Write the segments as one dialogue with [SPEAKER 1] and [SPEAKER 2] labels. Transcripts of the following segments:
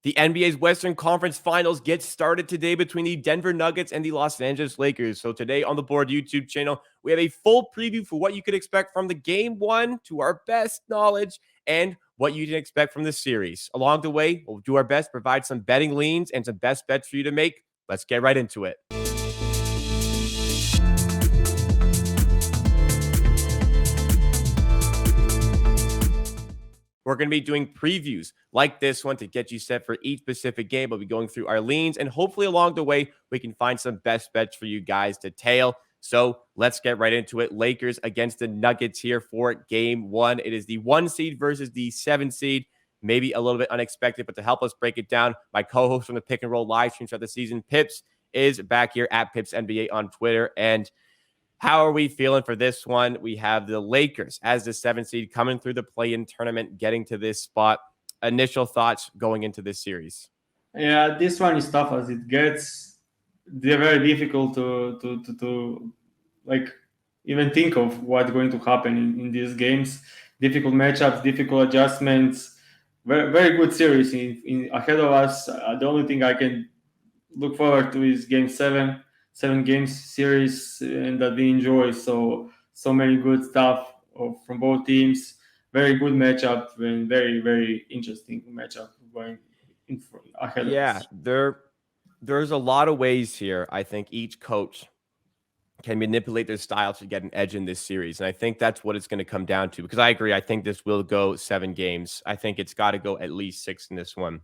[SPEAKER 1] The NBA's Western Conference Finals get started today between the Denver Nuggets and the Los Angeles Lakers. So today on the Board YouTube channel, we have a full preview for what you could expect from the game one to our best knowledge and what you can expect from this series. Along the way, we'll do our best to provide some betting leans and some best bets for you to make. Let's get right into it. We're going to be doing previews like this one to get you set for each specific game. We'll be going through our leans, and hopefully along the way, we can find some best bets for you guys to tail. So let's get right into it. Lakers against the Nuggets here for game one. It is the 1 seed versus the 7 seed. Maybe a little bit unexpected, but to help us break it down, my co-host from the Pick and Roll live stream throughout the season, Pips, is back here at Pips NBA on Twitter. And how are we feeling for this one? We have the Lakers as the 7th seed coming through the play-in tournament, getting to this spot. Initial thoughts going into this series?
[SPEAKER 2] Yeah, this one is tough as it gets. They're very difficult to like even think of what's going to happen in these games. Difficult matchups, difficult adjustments. Very very good series in ahead of us. The only thing I can look forward to is game 7 games series, and that we enjoy. So many good stuff from both teams. Very good matchup and very very interesting matchup going ahead of
[SPEAKER 1] Yeah,
[SPEAKER 2] us.
[SPEAKER 1] there's a lot of ways here. I think each coach can manipulate their style to get an edge in this series. And I think that's what it's going to come down to, because I agree. I think this will go 7 games. I think it's got to go at least 6 in this one.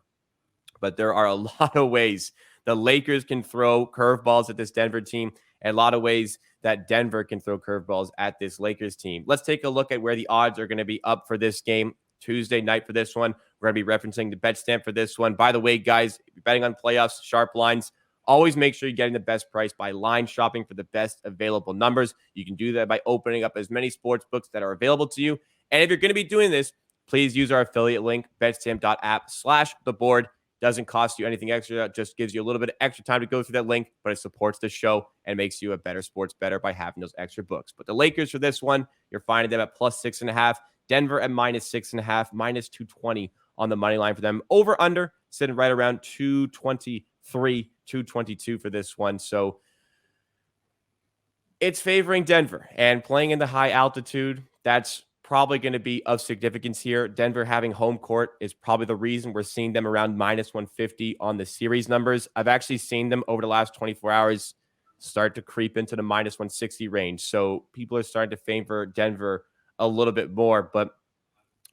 [SPEAKER 1] But there are a lot of ways the Lakers can throw curveballs at this Denver team, and a lot of ways that Denver can throw curveballs at this Lakers team. Let's take a look at where the odds are going to be up for this game Tuesday night for this one. We're going to be referencing the bet stamp for this one. By the way, guys, if you're betting on playoffs, sharp lines, always make sure you're getting the best price by line shopping for the best available numbers. You can do that by opening up as many sports books that are available to you. And if you're going to be doing this, please use our affiliate link, betstamp.app/theboard. Doesn't cost you anything extra. It just gives you a little bit of extra time to go through that link, but it supports the show and makes you a better sports bettor by having those extra books. But the Lakers for this one, you're finding them at +6.5. Denver at -6.5, -220 on the money line for them. Over under sitting right around 223, 222 for this one. So it's favoring Denver, and playing in the high altitude, that's probably going to be of significance here. Denver having home court is probably the reason we're seeing them around -150 on the series numbers. I've actually seen them over the last 24 hours start to creep into the -160 range. So people are starting to favor Denver a little bit more. But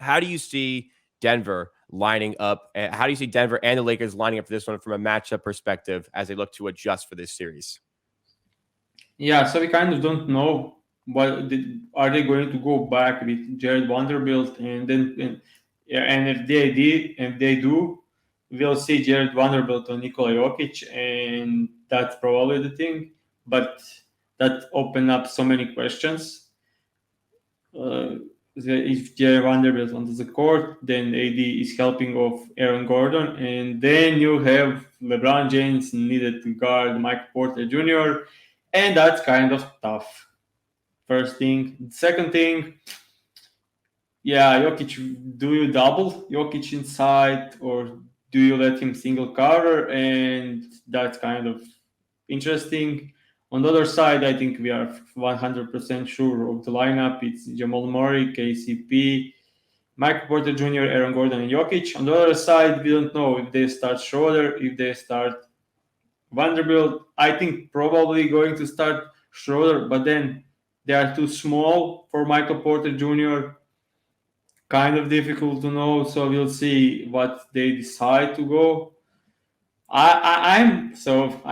[SPEAKER 1] how do you see Denver lining up? How do you see Denver and the Lakers lining up for this one from a matchup perspective as they look to adjust for this series?
[SPEAKER 2] Yeah, so we kind of don't know are they going to go back with Jared Vanderbilt, and if they do, we'll see Jared Vanderbilt on Nikola Jokic, and that's probably the thing. But that opened up so many questions. If Jared Vanderbilt onto the court, then AD is helping off Aaron Gordon, and then you have LeBron James needed to guard Mike Porter Jr., and that's kind of tough. First thing. Second thing, yeah, Jokic, do you double Jokic inside, or do you let him single cover? And that's kind of interesting. On the other side, I think we are 100% sure of the lineup. It's Jamal Murray, KCP, Michael Porter Jr., Aaron Gordon, and Jokic. On the other side, we don't know if they start Schroeder, if they start Vanderbilt. I think probably going to start Schroeder, but then they are too small for Michael Porter Jr. Kind of difficult to know, so we'll see what they decide to go. I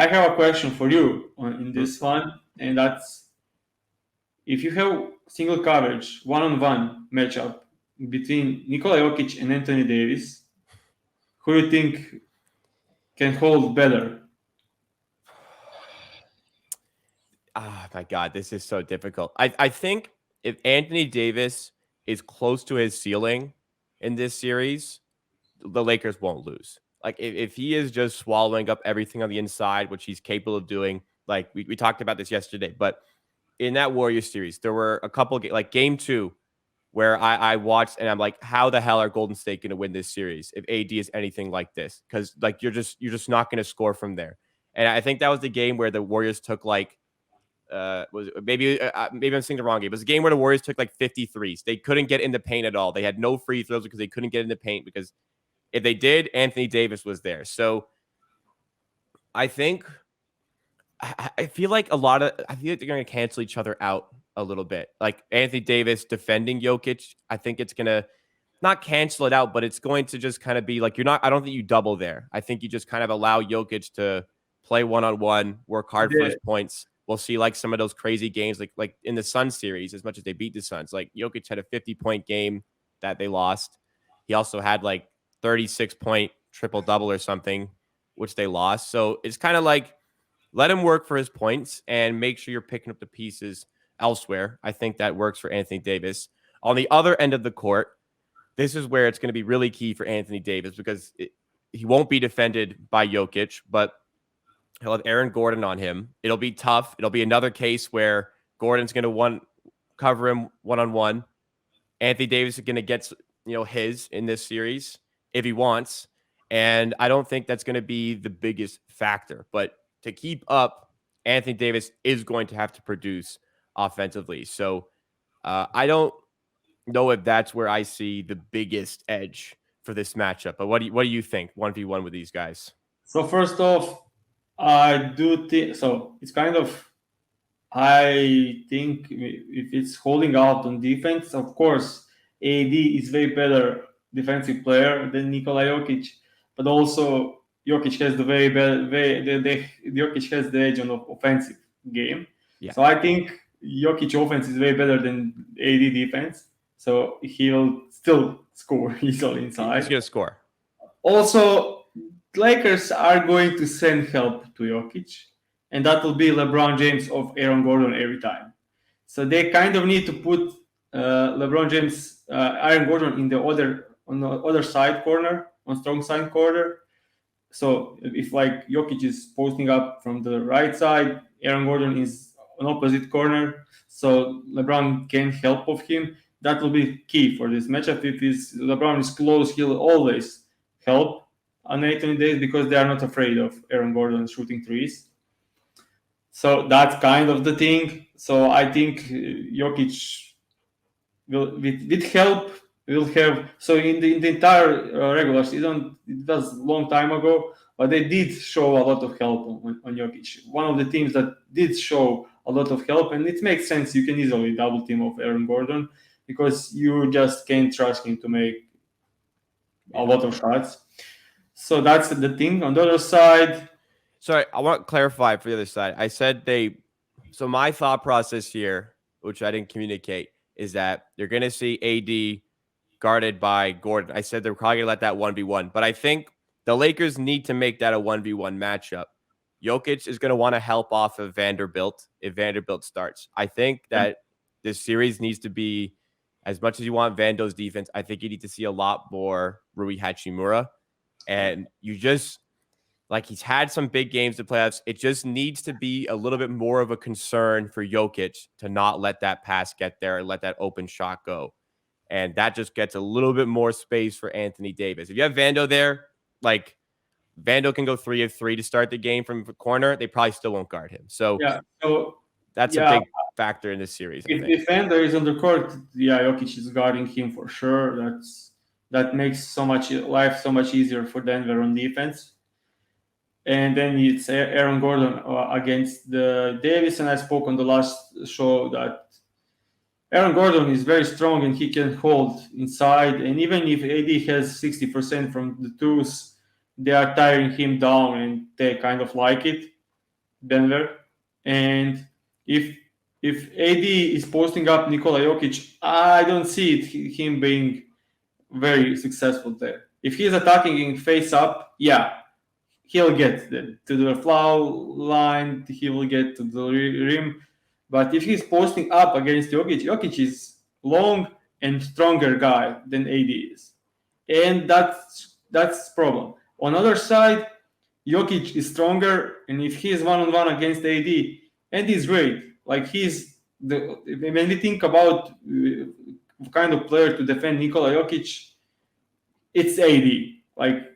[SPEAKER 2] have a question for you in this one, and that's if you have single coverage one-on-one matchup between Nikola Jokic and Anthony Davis, who do you think can hold better?
[SPEAKER 1] Oh my God, this is so difficult. I think if Anthony Davis is close to his ceiling in this series, the Lakers won't lose. Like if he is just swallowing up everything on the inside, which he's capable of doing, like we talked about this yesterday, but in that Warriors series, there were a couple like game 2 where I watched and I'm like, how the hell are Golden State going to win this series if AD is anything like this? Because like you're just not going to score from there. And I think that was the game where the Warriors took like was maybe I'm saying the wrong game. It was a game where the Warriors took like 53s. They couldn't get in the paint at all. They had no free throws because they couldn't get in the paint because if they did, Anthony Davis was there. So I think I feel like I feel like they're going to cancel each other out a little bit. Like Anthony Davis defending Jokic, I think it's going to not cancel it out, but it's going to just kind of be like I don't think you double there. I think you just kind of allow Jokic to play one on one, work hard for
[SPEAKER 2] Yeah,
[SPEAKER 1] his points. We'll see like some of those crazy games, like in the Suns series, as much as they beat the Suns. Like Jokic had a 50-point game that they lost. He also had like 36-point triple double or something, which they lost. So it's kind of like let him work for his points and make sure you're picking up the pieces elsewhere. I think that works for Anthony Davis. On the other end of the court, this is where it's going to be really key for Anthony Davis because he won't be defended by Jokic, but he'll have Aaron Gordon on him. It'll be tough. It'll be another case where Gordon's going to cover him one-on-one. Anthony Davis is going to get his in this series if he wants, and I don't think that's going to be the biggest factor. But to keep up, Anthony Davis is going to have to produce offensively. So I don't know if that's where I see the biggest edge for this matchup. But what do you think 1v1 with these guys?
[SPEAKER 2] so first off, I do think so. It's kind of I think if it's holding out on defense, of course, AD is way better defensive player than Nikola Jokic, but also Jokic has the very bad way. Jokic has the edge on the offensive game.
[SPEAKER 1] Yeah,
[SPEAKER 2] So I think Jokic offense is way better than AD defense. So he'll still score easily
[SPEAKER 1] he's
[SPEAKER 2] inside.
[SPEAKER 1] going to score.
[SPEAKER 2] Also, Lakers are going to send help to Jokic, and that will be LeBron James of Aaron Gordon every time. So they kind of need to put LeBron James, Aaron Gordon in the other side corner, on strong side corner. So if like Jokic is posting up from the right side, Aaron Gordon is on opposite corner, so LeBron can help of him. That will be key for this matchup. If LeBron is close, he'll always help on Anthony Davis because they are not afraid of Aaron Gordon shooting threes. So that's kind of the thing. So I think Jokic will, with help, will have. So in the entire regular season, it was a long time ago, but they did show a lot of help on Jokic. One of the teams that did show a lot of help, and it makes sense. You can easily double team of Aaron Gordon because you just can't trust him to make a lot of shots. So that's the thing. On the other side,
[SPEAKER 1] Sorry, I want to clarify for the other side. I said so my thought process here, which I didn't communicate, is that you're going to see AD guarded by Gordon. I said they're probably going to let that 1v1, but I think the Lakers need to make that a 1v1 matchup. Jokic is going to want to help off of Vanderbilt if Vanderbilt starts. I think that this series needs to be, as much as you want Vando's defense, I think you need to see a lot more Rui Hachimura. And you just, like, he's had some big games in playoffs. It just needs to be a little bit more of a concern for Jokic to not let that pass get there and let that open shot go. And that just gets a little bit more space for Anthony Davis. If you have Vando there, like Vando can go 3 of 3 to start the game from the corner. They probably still won't guard him. So
[SPEAKER 2] yeah. So
[SPEAKER 1] that's a
[SPEAKER 2] yeah,
[SPEAKER 1] big factor in this series, I
[SPEAKER 2] if
[SPEAKER 1] think.
[SPEAKER 2] defender is on the court, yeah, Jokic is guarding him for sure. That makes so much life so much easier for Denver on defense. And then it's Aaron Gordon against the Davis. And I spoke on the last show that Aaron Gordon is very strong and he can hold inside. And even if AD has 60% from the twos, they are tiring him down and they kind of like it, Denver. And if if AD is posting up Nikola Jokic, I don't see him being very successful there. If he's attacking in face up, yeah, he'll get to the foul line, he will get to the rim. But if he's posting up against Jokic, Jokic is long and stronger guy than AD is, and that's problem. On other side, Jokic is stronger, and if he is one on one against AD, and he's great. Like he's the when we think about kind of player to defend Nikola Jokic, it's AD. Like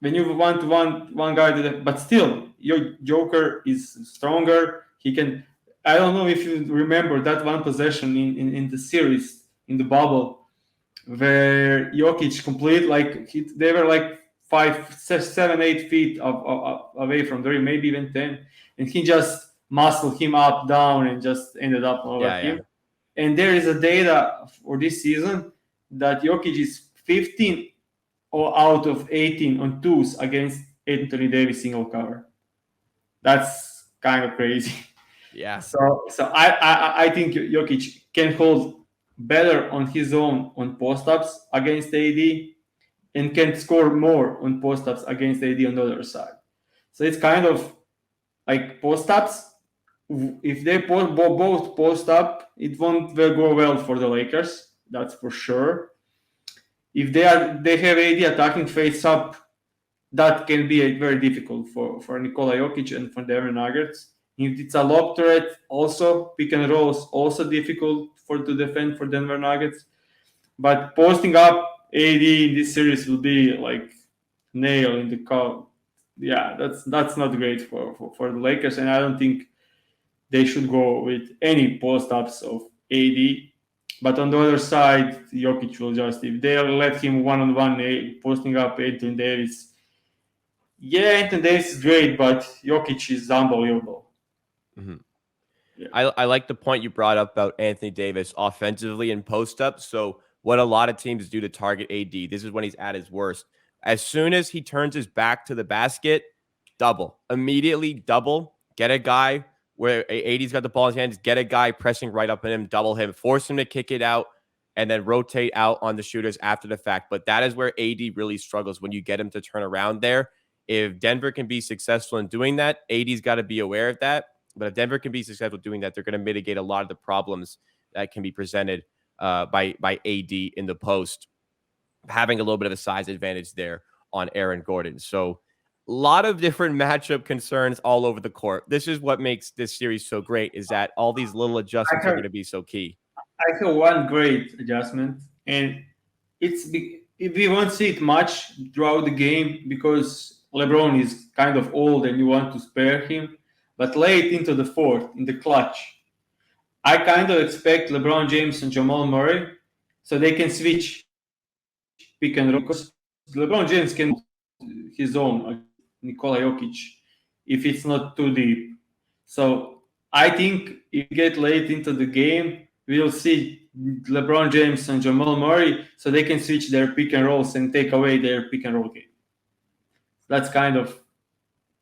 [SPEAKER 2] when you want one guy but still your Joker is stronger. He can. I don't know if you remember that one possession in the series in the bubble where Jokic they were like 5, 7, 8 feet away from the rim, maybe even 10, and he just muscled him up down and just ended up over
[SPEAKER 1] Yeah,
[SPEAKER 2] him. And there is a data for this season that Jokic is 15 or out of 18 on twos against Anthony Davis single cover. That's kind of crazy.
[SPEAKER 1] yeah.
[SPEAKER 2] So I think Jokic can hold better on his own on post ups against AD and can score more on post ups against AD on the other side. So it's kind of like post ups. If they both post up, it won't go well for the Lakers. That's for sure. If they have AD attacking face up, that can be very difficult for Nikola Jokic and for the Denver Nuggets. If it's a lob threat, also pick and rolls also difficult to defend for Denver Nuggets. But posting up AD in this series will be like nail in the cow. Yeah, that's not great for the Lakers, and I don't think they should go with any post ups of AD. But on the other side, Jokic will just, if they let him one on one posting up Anthony Davis, yeah, Anthony Davis is great, but Jokic is unbelievable.
[SPEAKER 1] Mm-hmm.
[SPEAKER 2] Yeah.
[SPEAKER 1] I like the point you brought up about Anthony Davis offensively in post up. So what a lot of teams do to target AD, this is when he's at his worst. As soon as he turns his back to the basket, double. Immediately double. Get a guy where AD's got the ball in his hands, get a guy pressing right up on him, double him, force him to kick it out, and then rotate out on the shooters after the fact. But that is where AD really struggles when you get him to turn around there. If Denver can be successful in doing that, AD's got to be aware of that. But if Denver can be successful doing that, they're going to mitigate a lot of the problems that can be presented by AD in the post, having a little bit of a size advantage there on Aaron Gordon. So a lot of different matchup concerns all over the court. This is what makes this series so great, is that all these little adjustments are going to be so key.
[SPEAKER 2] I have one great adjustment, and we won't see it much throughout the game because LeBron is kind of old and you want to spare him. But late into the fourth, in the clutch, I kind of expect LeBron James and Jamal Murray so they can switch pick and roll because LeBron James can his own against Nikola Jokic if it's not too deep. So I think if we get late into the game, we'll see LeBron James and Jamal Murray so they can switch their pick and rolls and take away their pick and roll game. That's kind of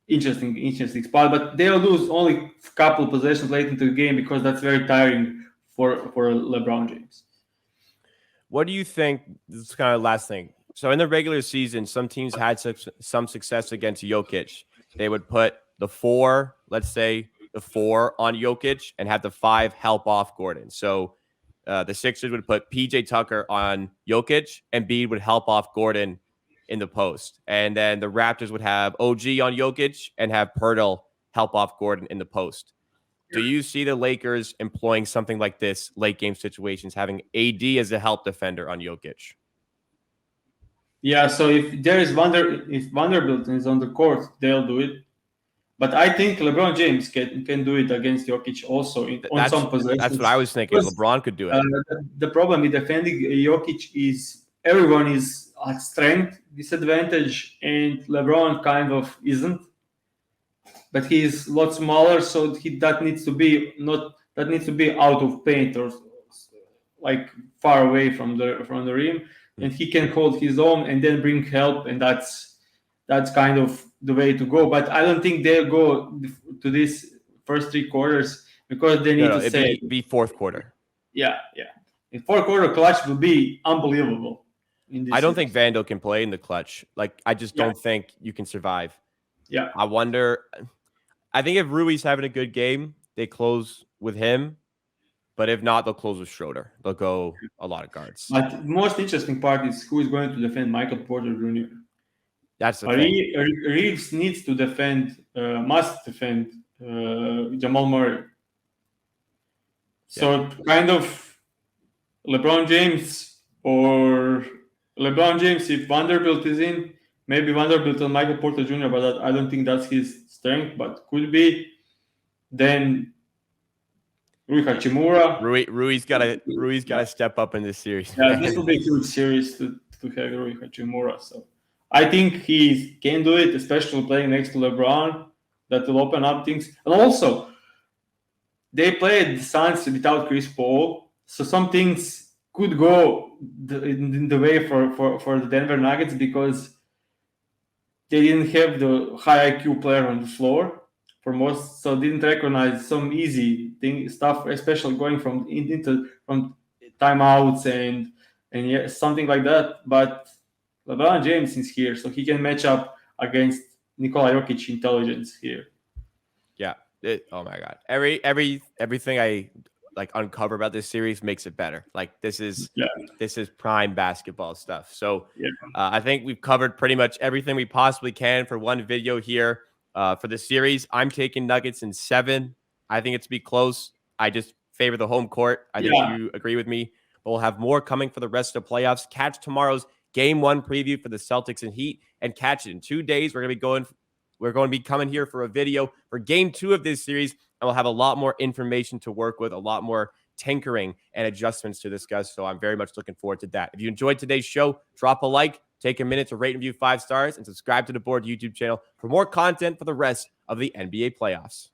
[SPEAKER 2] interesting spot, but they'll lose only a couple possessions late into the game because that's very tiring for LeBron James.
[SPEAKER 1] What do you think? This is kind of the last thing. So in the regular season, some teams had some success against Jokic. They would put the 4, let's say the 4 on Jokic and have the 5 help off Gordon. So the Sixers would put PJ Tucker on Jokic and Embiid would help off Gordon in the post. And then the Raptors would have OG on Jokic and have Pirtle help off Gordon in the post. Do you see the Lakers employing something like this late game situations, having AD as a help defender on Jokic?
[SPEAKER 2] Yeah, so if Vanderbilt is on the court, they'll do it. But I think LeBron James can do it against Jokic also on some possessions.
[SPEAKER 1] That's what I was thinking.
[SPEAKER 2] Because,
[SPEAKER 1] LeBron could do it.
[SPEAKER 2] the problem with defending Jokic is everyone is at strength disadvantage, and LeBron kind of isn't. But he's a lot smaller, so that needs to be out of paint or like far away from the rim, and he can hold his own and then bring help, and that's kind of the way to go. But I don't think they'll go to this first 3 quarters because they need to say
[SPEAKER 1] be fourth quarter.
[SPEAKER 2] Yeah. In fourth quarter clutch will be unbelievable.
[SPEAKER 1] I don't think Vandal can play in the clutch. Like I just don't think you can survive.
[SPEAKER 2] Yeah.
[SPEAKER 1] I wonder. I think if Rui's having a good game, they close with him. But if not, they'll close with Schroeder. They'll go a lot of guards.
[SPEAKER 2] But the most interesting part is who is going to defend Michael Porter Jr.
[SPEAKER 1] That's the thing.
[SPEAKER 2] Reeves needs to must defend Jamal Murray. So kind of LeBron James or LeBron James if Vanderbilt is in. Maybe Vanderbilt and Michael Porter Jr., but I don't think that's his strength, but could be. Then Rui
[SPEAKER 1] Yeah.
[SPEAKER 2] Hachimura.
[SPEAKER 1] Rui's gotta step up in this series,
[SPEAKER 2] Yeah, this
[SPEAKER 1] man.
[SPEAKER 2] will be a huge series to have Rui Hachimura. So I think he can do it, especially playing next to LeBron. That will open up things. And also, they played the Suns without Chris Paul, so some things could go in the way for the Denver Nuggets because they didn't have the high IQ player on the floor for most, so didn't recognize some easy stuff, especially going into from timeouts and yeah, something like that. But LeBron James is here, so he can match up against Nikola Jokic intelligence here.
[SPEAKER 1] Yeah. Oh my God. Everything I like uncover about this series makes it better. Like
[SPEAKER 2] Yeah,
[SPEAKER 1] this is prime basketball stuff. So
[SPEAKER 2] yeah,
[SPEAKER 1] I think we've covered pretty much everything we possibly can for one video here. For the series, I'm taking Nuggets in 7. I think it's be close. I just favor the home court. I think
[SPEAKER 2] yeah.
[SPEAKER 1] you agree with me. But we'll have more coming for the rest of the playoffs. Catch tomorrow's Game 1 preview for the Celtics and Heat, and catch it in 2 days. We're going to be coming here for a video for Game 2 of this series, and we'll have a lot more information to work with, a lot more tinkering and adjustments to discuss. So I'm very much looking forward to that. If you enjoyed today's show, drop a like, take a minute to rate and review 5 stars, and subscribe to the Board YouTube channel for more content for the rest of the NBA playoffs.